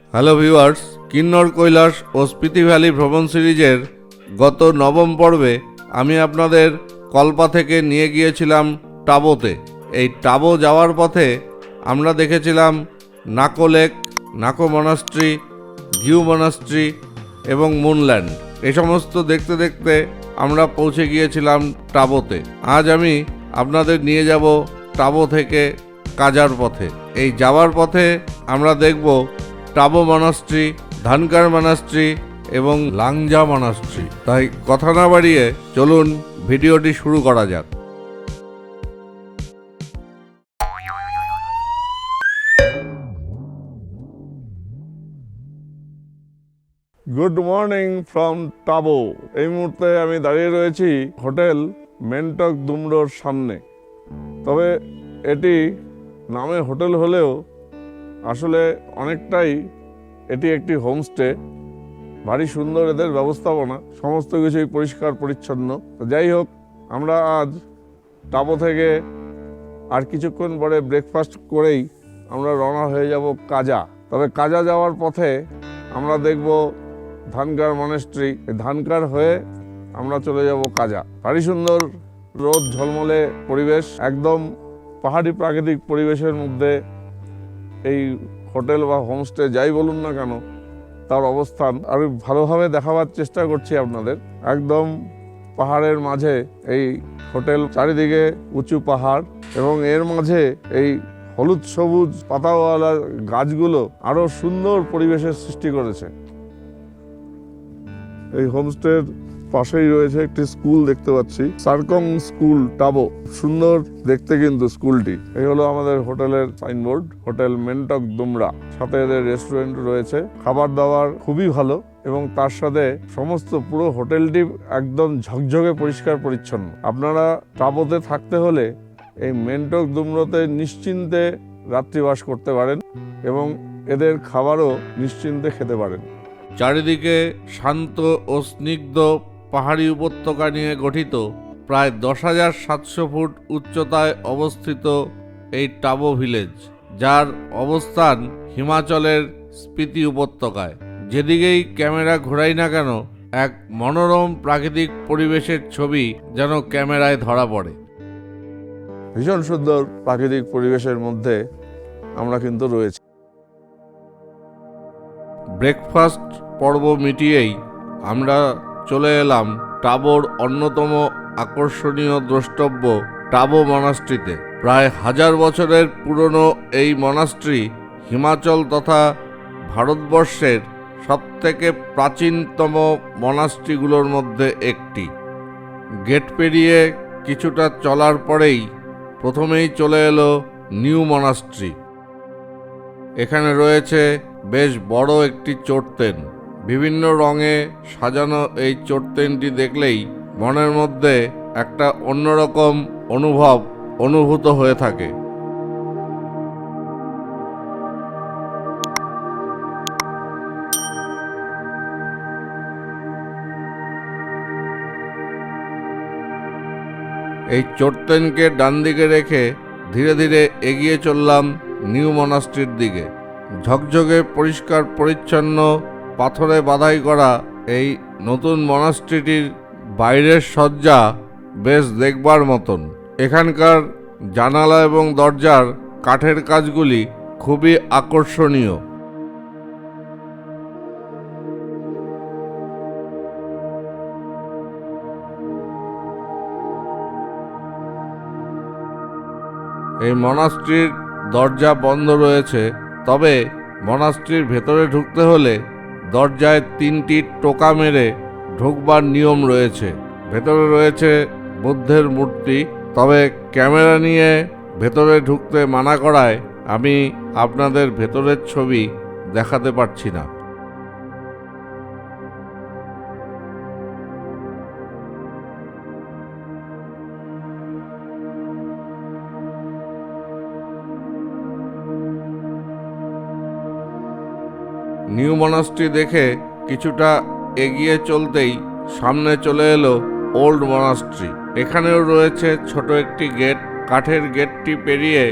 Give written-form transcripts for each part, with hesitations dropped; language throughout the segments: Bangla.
হ্যালো ভিউয়ার্স, কিন্নর কৈলাস ও স্পিতি ভ্যালি ভ্রমণ সিরিজের গত নবম পর্বে আমি আপনাদের কল্পা থেকে নিয়ে গিয়েছিলাম টাবোতে। এই টাবো যাওয়ার পথে আমরা দেখেছিলাম নাকো লেক, নাকো মনাস্ট্রি, ঘিউ মনাস্ট্রি এবং মুনল্যান্ড। এই সমস্ত দেখতে দেখতে আমরা পৌঁছে গিয়েছিলাম টাবোতে। আজ আমি আপনাদের নিয়ে যাব টাবো থেকে কাজার পথে। এই যাওয়ার পথে আমরা দেখব টাবো মনাস্ট্রি, ধানকার মনাস্ট্রি এবং লাংজা মনাস্ট্রি। তাই কথা না বাড়িয়ে চলুন ভিডিওটি শুরু করা যাক। Good morning from টাবো। এই মুহূর্তে আমি দাঁড়িয়ে রয়েছি হোটেল মেন্টক দুমড়োর সামনে। তবে এটি নামে হোটেল হলেও আসলে অনেকটাই এটি একটি হোমস্টে। ভারী সুন্দর এদের ব্যবস্থাপনা, সমস্ত কিছুই পরিষ্কার পরিচ্ছন্ন। যাই হোক, আমরা আজ টাবো থেকে আর কিছুক্ষণ পরে ব্রেকফাস্ট করেই আমরা রওনা হয়ে যাব কাজা। তবে কাজা যাওয়ার পথে আমরা দেখব ধানকার মনাস্ট্রি। ধানকার হয়ে আমরা চলে যাব কাজা। ভারী সুন্দর রোদ ঝলমলে পরিবেশ, একদম পাহাড়ি প্রাকৃতিক পরিবেশের মধ্যে এই হোটেল বা হোমস্টে যাই বলুন না কেন, তার অবস্থান আমি ভালোভাবে দেখাবার চেষ্টা করছি আপনাদের। একদম পাহাড়ের মাঝে এই হোটেল, চারিদিকে উঁচু পাহাড় এবং এর মাঝে এই হলুদ সবুজ পাতাওয়ালা গাছগুলো আরো সুন্দর পরিবেশের সৃষ্টি করেছে। এই হোমস্টের পাশেই রয়েছে একটি স্কুল, দেখতে পাচ্ছি সারকং স্কুল টাবো। সুন্দর দেখতে কিন্তু স্কুলটি। এই হলো আমাদের হোটেলের সাইনবোর্ড, হোটেল মেন্টক দুমড়া। সাথে এদের রেস্টুরেন্ট রয়েছে, খাবার দাবার খুবই ভালো এবং তার সাথে সমস্ত পুরো হোটেলটি একদম ঝকঝকে পরিষ্কার পরিচ্ছন্ন। আপনারা টাবোতে থাকতে হলে এই মেন্টক দুমড়োতে নিশ্চিন্তে রাত্রিবাস করতে পারেন এবং এদের খাবারও নিশ্চিন্তে খেতে পারেন। চারিদিকে শান্ত ও স্নিগ্ধ পাহাড়ি উপত্যকা নিয়ে গঠিত প্রায় 10,700 ফুট উচ্চতায় অবস্থিত এই টাবো ভিলেজ, যার অবস্থান হিমাচলের স্পিতি উপত্যকায়। যেদিকেই ক্যামেরা ঘোরাই না কেন, এক মনোরম প্রাকৃতিক পরিবেশের ছবি যেন ক্যামেরায় ধরা পড়ে। ভীষণ সুন্দর প্রাকৃতিক পরিবেশের মধ্যে আমরা কিন্তু রয়েছি। ব্রেকফাস্ট পর্ব মিটিয়েই আমরা চলে এলাম টাবোর অন্যতম আকর্ষণীয় দ্রষ্টব্য টাবো মনাস্ট্রিতে। প্রায় 1000 বছরের পুরনো এই মনাস্ট্রি হিমাচল তথা ভারতবর্ষের সবথেকে প্রাচীনতম মনাস্ট্রিগুলোর মধ্যে একটি। গেট পেরিয়ে কিছুটা চলার পরেই প্রথমেই চলে এলো নিউ মনাস্ট্রি। এখানে রয়েছে বেশ বড় একটি চোটতেন। বিভিন্ন রঙে সাজানো এই চোটতেনটি দেখলেই মনের মধ্যে একটা অন্যরকম অনুভূত হয়ে থাকে। এই চোটতেনকে ডান দিকে রেখে ধীরে ধীরে এগিয়ে চললাম নিউ মনাস্ট্রির দিকে। ঝকঝকে পরিষ্কার পরিচ্ছন্ন পাথরে বাধাই করা এই নতুন মনাস্ট্রিটির বাইরের সজ্জা বেশ দেখবার মতন। এখানকার জানালা এবং দরজার কাঠের কাজগুলি খুবই আকর্ষণীয়। এই মনাস্ট্রির দরজা বন্ধ রয়েছে, তবে মনাস্ট্রির ভেতরে ঢুকতে হলে দরজায় 3টি টোকা মেরে ঢুকবার নিয়ম রয়েছে। ভেতরে রয়েছে বুদ্ধের মূর্তি, তবে ক্যামেরা নিয়ে ভেতরে ঢুকতে মানা করায় আমি আপনাদের ভেতরের ছবি দেখাতে পারছি না। নিউ মনাস্ট্রি দেখে কিছুটা এগিয়ে চলতেই সামনে চলে এলো ওল্ড মনাস্ট্রি। এখানেও রয়েছে ছোট একটি গেট। কাঠের গেটটি পেরিয়ে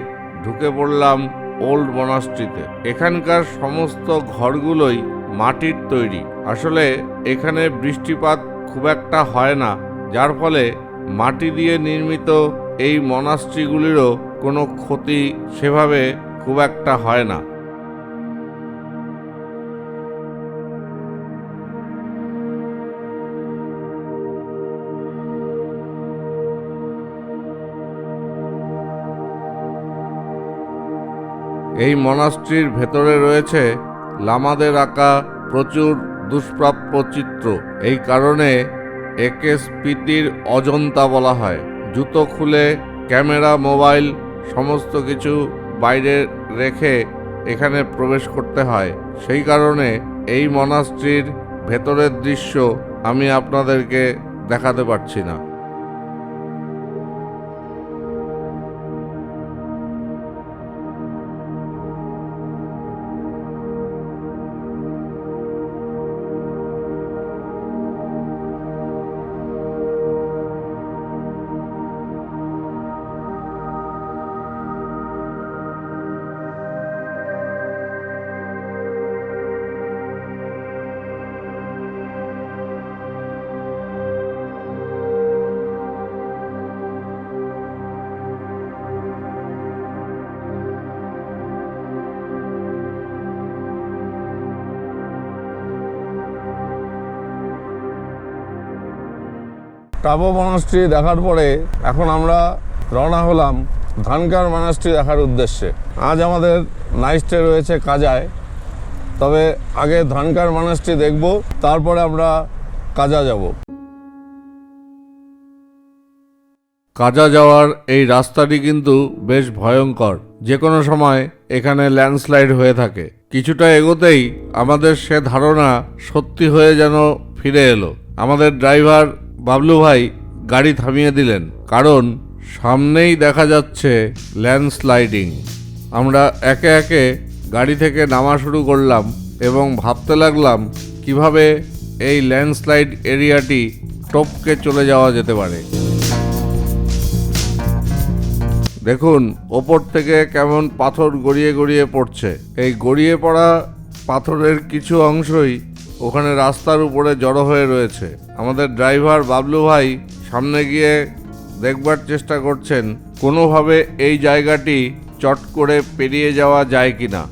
ঢুকে পড়লাম ওল্ড মনাস্ট্রিতে। এখানকার সমস্ত ঘরগুলোই মাটির তৈরি। আসলে এখানে বৃষ্টিপাত খুব একটা হয় না, যার ফলে মাটি দিয়ে নির্মিত এই মনাস্ট্রিগুলিরও কোনো ক্ষতি সেভাবে খুব একটা হয় না। এই মনাস্ট্রির ভেতরে রয়েছে লামাদের আঁকা প্রচুর দুষ্প্রাপ্য চিত্র। এই কারণে একে স্পিতির অজন্তা বলা হয়। জুতো খুলে ক্যামেরা, মোবাইল সমস্ত কিছু বাইরে রেখে এখানে প্রবেশ করতে হয়। সেই কারণে এই মনাস্ট্রির ভেতরের দৃশ্য আমি আপনাদেরকে দেখাতে পারছি না। টাবো মনাস্ট্রি দেখার পরে এখন আমরা রওনা হলাম ধানকার মনাস্ট্রি দেখার উদ্দেশ্যে। আজ আমাদের নাইট স্টে রয়েছে কাজায়, তবে আগে ধানকার মনাস্ট্রি দেখব, তারপরে আমরা কাজা যাব। কাজা যাওয়ার এই রাস্তাটি কিন্তু বেশ ভয়ঙ্কর। যে কোনো সময় এখানে ল্যান্ডস্লাইড হয়ে থাকে। কিছুটা এগোতেই আমাদের সে ধারণা সত্যি হয়ে যেন ফিরে এলো। আমাদের ড্রাইভার বাবলু ভাই গাড়ি থামিয়ে দিলেন, কারণ সামনেই দেখা যাচ্ছে ল্যান্ডস্লাইডিং। আমরা একে একে গাড়ি থেকে নামা শুরু করলাম এবং ভাবতে লাগলাম কিভাবে এই ল্যান্ডস্লাইড এরিয়াটি টপকে চলে যাওয়া যেতে পারে। দেখুন ওপর থেকে কেমন পাথর গড়িয়ে গড়িয়ে পড়ছে। এই গড়িয়ে পড়া পাথরের কিছু অংশই ওখানে রাস্তার উপরে জড়ো হয়ে রয়েছে। আমাদের ড্রাইভার বাবলু ভাই সামনে গিয়ে দেখবার চেষ্টা করছেন কোনোভাবে এই জায়গাটি চট করে পেরিয়ে যাওয়া যায় কিনা।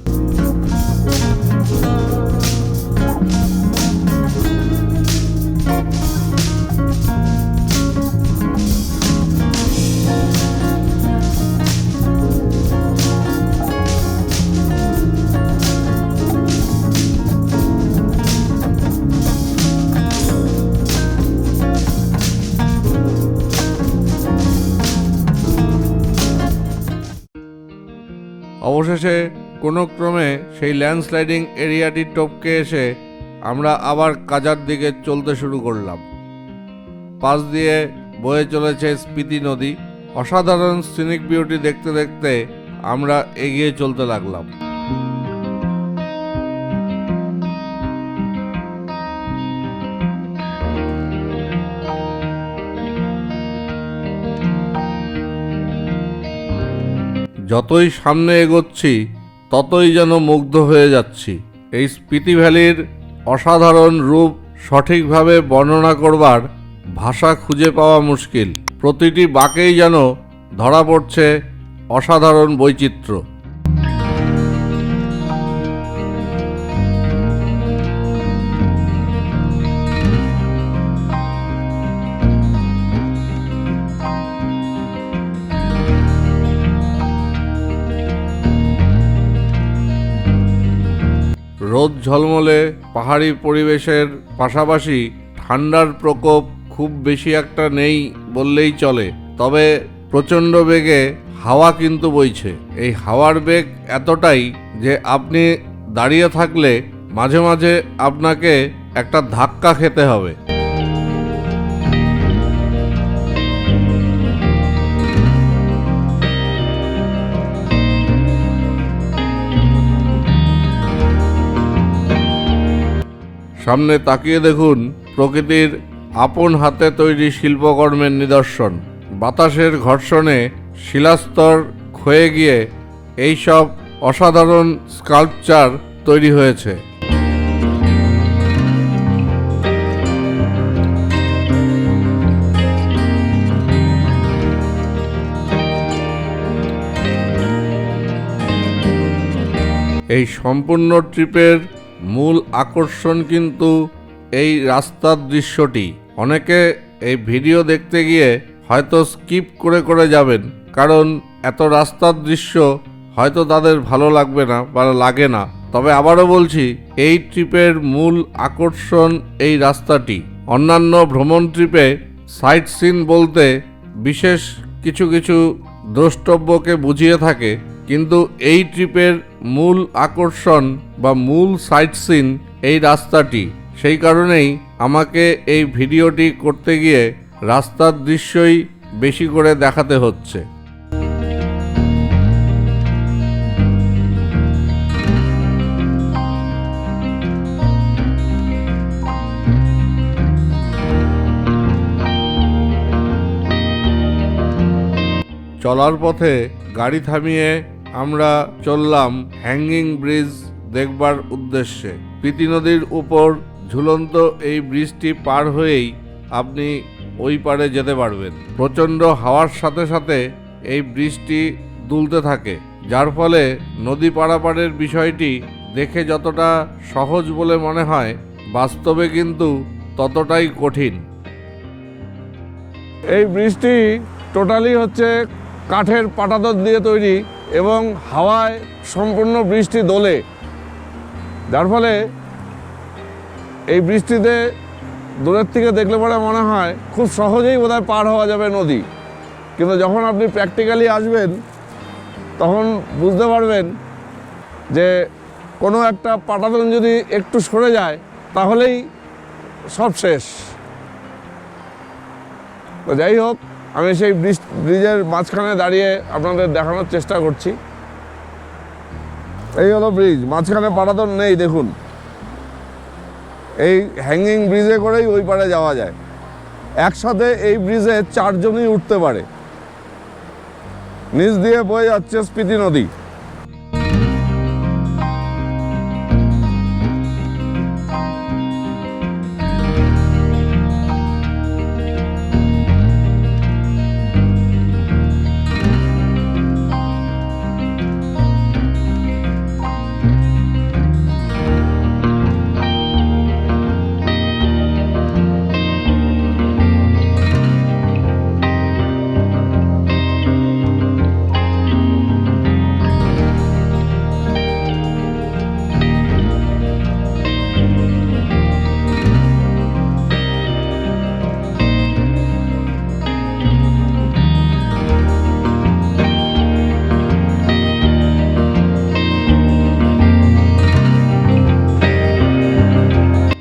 অবশেষে কোনো ক্রমে সেই ল্যান্ডস্লাইডিং এরিয়াটি টপকে এসে আমরা আবার কাজার দিকে চলতে শুরু করলাম। পাশ দিয়ে বয়ে চলেছে স্পিতি নদী। অসাধারণ সিনিক বিউটি দেখতে দেখতে আমরা এগিয়ে চলতে লাগলাম। যতই সামনে এগোচ্ছি ততই যেন মুগ্ধ হয়ে যাচ্ছি। এই স্পিতি ভ্যালির অসাধারণ রূপ সঠিকভাবে বর্ণনা করবার ভাষা খুঁজে পাওয়া মুশকিল। প্রতিটি বাঁকেই যেন ধরা পড়ছে অসাধারণ বৈচিত্র্য। রোদ ঝলমলে পাহাড়ি পরিবেশের পাশাপাশি ঠান্ডার প্রকোপ খুব বেশি একটা নেই বললেই চলে। তবে প্রচণ্ড বেগে হাওয়া কিন্তু বইছে। এই হাওয়ার বেগ এতটাই যে আপনি দাঁড়িয়ে থাকলে মাঝে মাঝে আপনাকে একটা ধাক্কা খেতে হবে। সামনে তাকিয়ে দেখুন প্রকৃতির আপন হাতে তৈরি শিল্পকর্মের নিদর্শন। বাতাসের ঘর্ষণে শিলাস্তর ক্ষয়ে গিয়ে এইসব অসাধারণ স্কাল্পচার তৈরি হয়েছে। এই সম্পূর্ণ ট্রিপের মূল আকর্ষণ কিন্তু এই রাস্তার দৃশ্যটি। অনেকে এই ভিডিও দেখতে গিয়ে হয়তো স্কিপ করে করে যাবেন, কারণ এত রাস্তার দৃশ্য হয়তো তাদের ভালো লাগবে না বা লাগে না। তবে আবারও বলছি, এই ট্রিপের মূল আকর্ষণ এই রাস্তাটি। অন্যান্য ভ্রমণ ট্রিপে সাইট সিন বলতে বিশেষ কিছু কিছু দ্রষ্টব্যকে বুঝিয়ে থাকে, কিন্তু এই ট্রিপের মূল আকর্ষণ বা মূল সাইট সিন এই রাস্তাটি। সেই কারণেই আমাকে এই ভিডিওটি করতে গিয়ে রাস্তার দৃশ্যই বেশি করে দেখাতে হচ্ছে। চলার পথে গাড়ি থামিয়ে আমরা চললাম হ্যাঙ্গিং ব্রিজ দেখবার উদ্দেশ্যে। স্পিতি নদীর উপর ঝুলন্ত এই ব্রিজটি পার হয়েই আপনি ওই পারে যেতে পারবেন। প্রচণ্ড হাওয়ার সাথে সাথে এই ব্রিজটি দুলতে থাকে, যার ফলে নদী পারাপারের বিষয়টি দেখে যতটা সহজ বলে মনে হয়, বাস্তবে কিন্তু ততটাই কঠিন। এই ব্রিজটি টোটালি হচ্ছে কাঠের পাটাতন দিয়ে তৈরি এবং হাওয়ায় সম্পূর্ণ ব্রিজটি দোলে, যার ফলে এই বৃষ্টিতে দূরের থেকে দেখলে পরে মনে হয় খুব সহজেই বোধহয় পার হওয়া যাবে নদী, কিন্তু যখন আপনি প্র্যাকটিক্যালি আসবেন তখন বুঝতে পারবেন যে কোনো একটা পাটাতন যদি একটু সরে যায় তাহলেই সব শেষ। তো যাই হোক, আমি সেই ব্রিজের মাঝখানে দাঁড়িয়ে আপনাদের দেখানোর চেষ্টা করছি। এই হলো ব্রিজ, মাঝখানে পাটাতন নেই। দেখুন, এই হ্যাঙ্গিং ব্রিজে করেই ওই পারে যাওয়া যায়। একসাথে এই ব্রিজে 4 জনই উঠতে পারে। নিচ দিয়ে বয়ে যাচ্ছে স্পিতি নদী।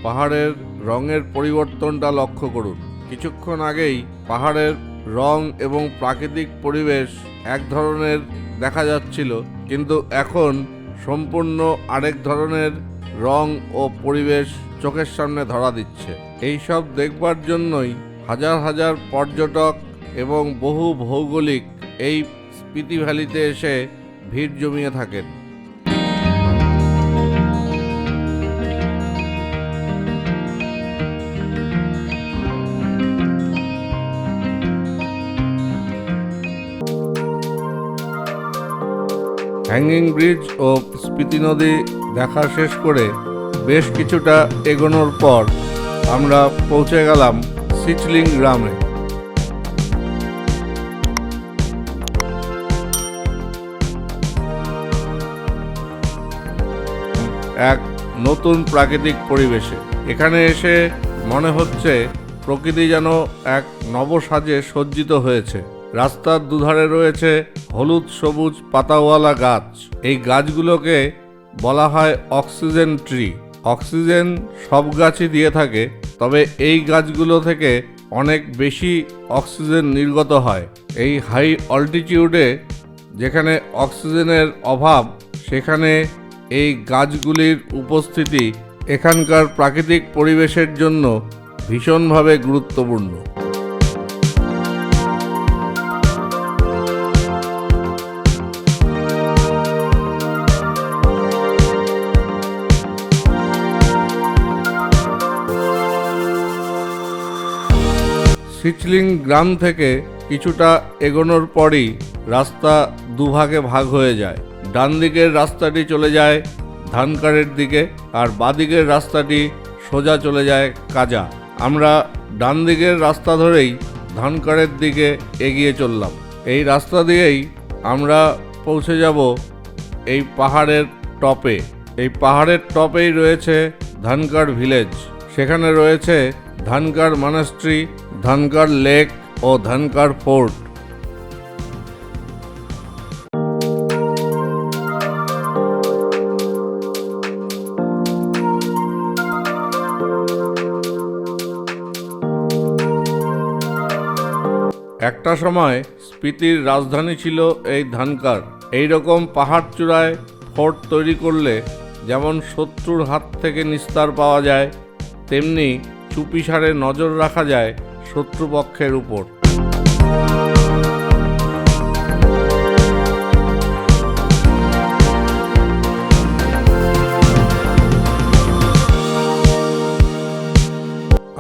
পাহাড়ের রঙের পরিবর্তনটা লক্ষ্য করুন। কিছুক্ষণ আগেই পাহাড়ের রং এবং প্রাকৃতিক পরিবেশ এক ধরনের দেখা যাচ্ছিল, কিন্তু এখন সম্পূর্ণ আরেক ধরনের রং ও পরিবেশ চোখের সামনে ধরা দিচ্ছে। এই সব দেখবার জন্যই হাজার হাজার পর্যটক এবং বহু ভৌগোলিক এই স্পিতি ভ্যালিতে এসে ভিড় জমিয়ে থাকেন। হ্যাঙ্গিং ব্রিজ ও স্পিতি নদী দেখা শেষ করে বেশ কিছুটা এগোনোর পর আমরা পৌঁছে গেলাম সিচলিং গ্রামে। এক নতুন প্রাকৃতিক পরিবেশে এখানে এসে মনে হচ্ছে প্রকৃতি যেন এক নবসাজে সজ্জিত হয়েছে। রাস্তার দুধারে রয়েছে হলুদ সবুজ পাতাওয়ালা গাছ। এই গাছগুলোকে বলা হয় অক্সিজেন ট্রি। অক্সিজেন সব গাছই দিয়ে থাকে, তবে এই গাছগুলো থেকে অনেক বেশি অক্সিজেন নির্গত হয়। এই হাই অল্টিটিউডে যেখানে অক্সিজেনের অভাব, সেখানে এই গাছগুলির উপস্থিতি এখানকার প্রাকৃতিক পরিবেশের জন্য ভীষণভাবে গুরুত্বপূর্ণ। সিচলিং গ্রাম থেকে কিছুটা এগোনোর পরই রাস্তা দুভাগে ভাগ হয়ে যায়। ডান দিকের রাস্তাটি চলে যায় ধানকারের দিকে, আর বাদিকের রাস্তাটি সোজা চলে যায় কাজা। আমরা ডান দিকের রাস্তা ধরেই ধানকারের দিকে এগিয়ে চললাম। এই রাস্তা দিয়েই আমরা পৌঁছে যাব এই পাহাড়ের টপে। এই পাহাড়ের টপেই রয়েছে ধানকার ভিলেজ। সেখানে রয়েছে ধানকার মনাস্ট্রি, ধানকার লেক ও ধানকার ফোর্ট। একটা সময় স্পিতির রাজধানী ছিল এই ধানকার। এইরকম পাহাড় চূড়ায় ফোর্ট তৈরি করলে যেমন শত্রুর হাত থেকে নিস্তার পাওয়া যায়, তেমনি চুপিসারে নজর রাখা যায় শত্রুপক্ষের উপর।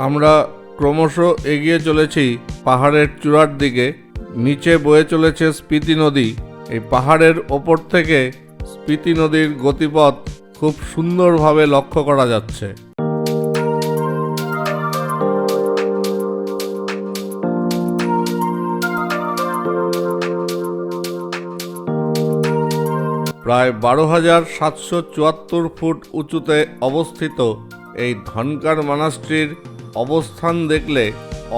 আমরা ক্রমশ এগিয়ে চলেছি পাহাড়ের চূড়ার দিকে। নিচে বয়ে চলেছে স্পিতি নদী। এই পাহাড়ের ওপর থেকে স্পিতি নদীর গতিপথ খুব সুন্দরভাবে লক্ষ্য করা যাচ্ছে। প্রায় 12,774 ফুট উঁচুতে অবস্থিত এই ধানকার মনাস্ট্রির অবস্থান দেখলে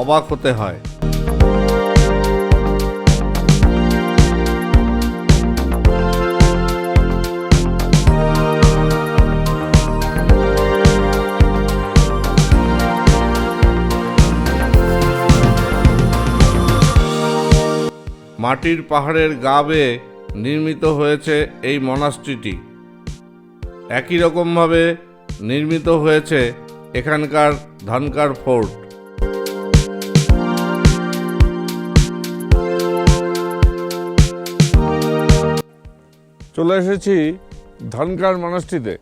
অবাক হতে হয়। মাটির পাহাড়ের গা বেয়ে নির্মিত হয়েছে এই মনাস্ট্রিটি। একই রকমভাবে নির্মিত হয়েছে এখানকার ধানকার ফোর্ট। চলে এসেছি ধানকার মনাস্ট্রিতে।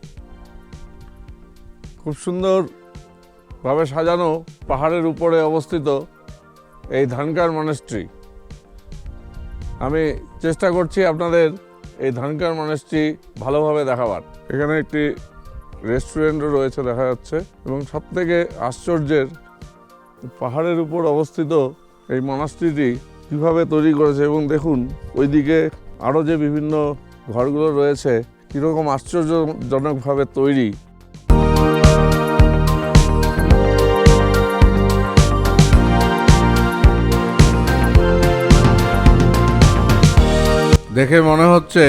খুব সুন্দরভাবে সাজানো পাহাড়ের উপরে অবস্থিত এই ধানকার মনাস্ট্রি। আমি চেষ্টা করছি আপনাদের এই ধানকার মনাস্ট্রি ভালোভাবে দেখাবার। এখানে একটি রেস্টুরেন্টও রয়েছে দেখা যাচ্ছে, এবং সবথেকে আশ্চর্যের পাহাড়ের উপর অবস্থিত এই মনাস্ট্রিটি কীভাবে তৈরি করেছে। এবং দেখুন ওইদিকে আরও যে বিভিন্ন ঘরগুলো রয়েছে কীরকম আশ্চর্যজনকভাবে তৈরি। দেখে মনে হচ্ছে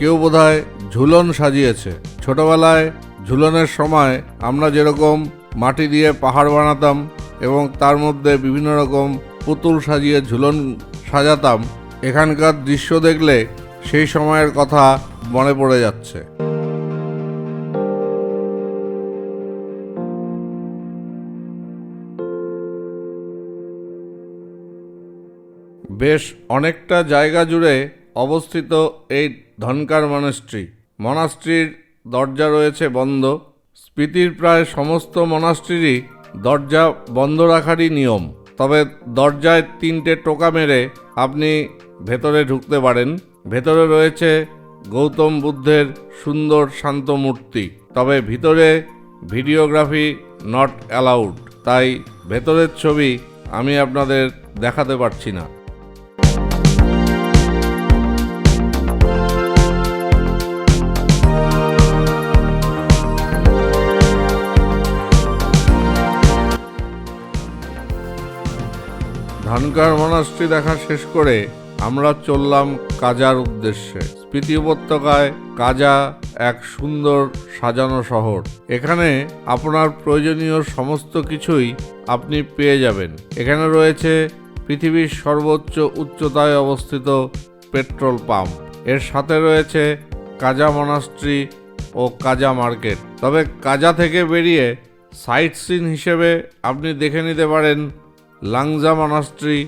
কেউ বোধহয় ঝুলন সাজিয়েছে। ছোটবেলায় ঝুলনের সময় আমরা যেরকম মাটি দিয়ে পাহাড় বানাতাম এবং তার মধ্যে বিভিন্ন রকম পুতুল সাজিয়ে ঝুলন সাজাতাম, এখানকার দৃশ্য দেখলে সেই সময়ের কথা মনে পড়ে যাচ্ছে। বেশ অনেকটা জায়গা জুড়ে অবস্থিত এই ধানকার মনাস্ট্রির দরজা রয়েছে বন্ধ। স্পিতির প্রায় সমস্ত মনাস্ট্রিরই দরজা বন্ধ রাখারই নিয়ম, তবে দরজায় 3টে টোকা মেরে আপনি ভেতরে ঢুকতে পারেন। ভেতরে রয়েছে গৌতম বুদ্ধের সুন্দর শান্ত মূর্তি, তবে ভিতরে ভিডিওগ্রাফি নট অ্যালাউড, তাই ভেতরের ছবি আমি আপনাদের দেখাতে পারছি না। ধানকার মনাস্ট্রি দেখা শেষ করে আমরা চললাম কাজার উদ্দেশ্যে। স্পিতি উপত্যকায় কাজা এক সুন্দর সাজানো শহর। এখানে আপনার প্রয়োজনীয় সমস্ত কিছুই আপনি পেয়ে যাবেন। এখানে রয়েছে পৃথিবীর সর্বোচ্চ উচ্চতায় অবস্থিত পেট্রোল পাম্প। এর সাথে রয়েছে কাজা মনাস্ট্রি ও কাজা মার্কেট। তবে কাজা থেকে বেরিয়ে সাইট সিন হিসেবে আপনি দেখে নিতে পারেন Langza monastery,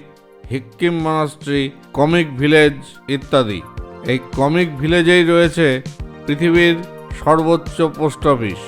Hikkim monastery, comic village ইত্যাদি। এই কমিক ভিলেজেই রয়েছে পৃথিবীর সর্বোচ্চ পোস্ট অফিস।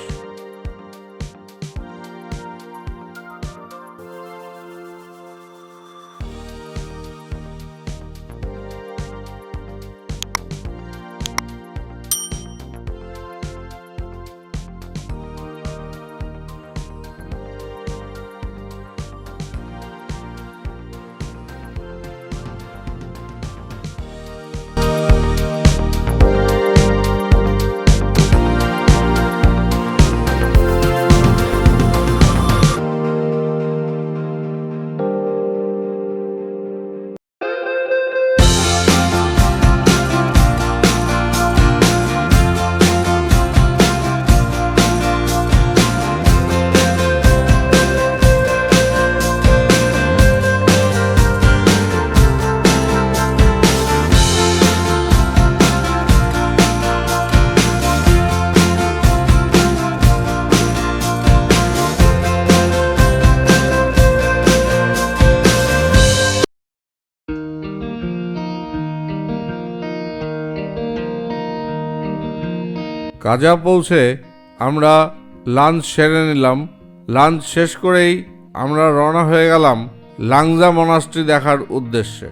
কাজা পৌঁছে আমরা লাঞ্চ সেরে নিলাম। লাঞ্চ শেষ করেই আমরা রওনা হয়ে গেলাম লাংজা মনাস্ট্রি দেখার উদ্দেশ্যে।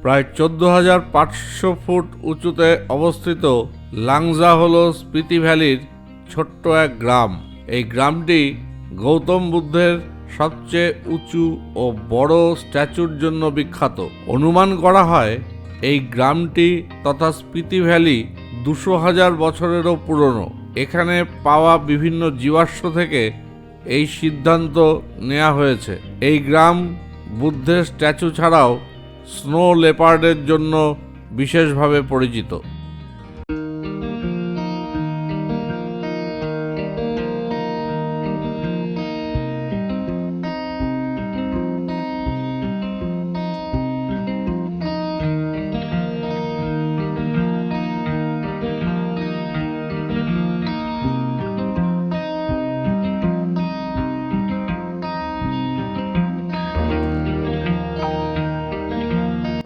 প্রায় 14,500 ফুট উঁচুতে অবস্থিত লাংজা হলো স্পিতি ভ্যালির ছোট্ট এক গ্রাম। এই গ্রামটি গৌতম বুদ্ধের সবচেয়ে উঁচু ও বড় স্ট্যাচুর জন্য বিখ্যাত। অনুমান করা হয় এই গ্রামটি তথা স্পিতি ভ্যালি 200,000 বছরেরও পুরনো। এখানে পাওয়া বিভিন্ন জীবাশ্ম থেকে এই সিদ্ধান্ত নেওয়া হয়েছে। এই গ্রাম বুদ্ধের স্ট্যাচু ছাড়াও স্নো লেপার্ডের জন্য বিশেষভাবে পরিচিত।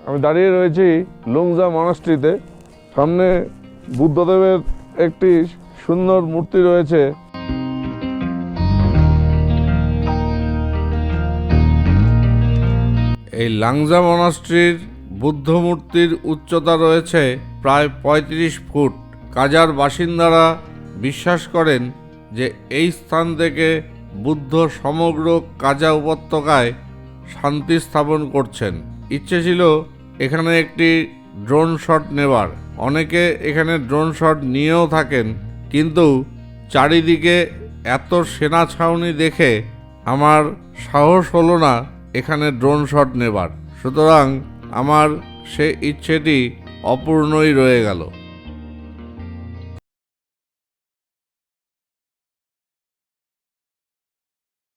আমি দাঁড়িয়ে রয়েছি লুংজা মনাস্ট্রিতে। সামনে বুদ্ধদেবের একটি সুন্দর মূর্তি রয়েছে। এই লাংজা মনাস্ট্রির বুদ্ধ মূর্তির উচ্চতা রয়েছে প্রায় 35 ফুট। কাজার বাসিন্দারা বিশ্বাস করেন যে এই স্থান থেকে বুদ্ধ সমগ্র কাজা উপত্যকায় শান্তি স্থাপন করছেন। ইচ্ছে ছিল এখানে একটি ড্রোন শট নেবার। অনেকে এখানে ড্রোন শট নিয়েও থাকেন, কিন্তু চারিদিকে এত সেনা ছাউনি দেখে আমার সাহস হলো না এখানে ড্রোন শট নেবার। সুতরাং আমার সে ইচ্ছেটি অপূর্ণই রয়ে গেল।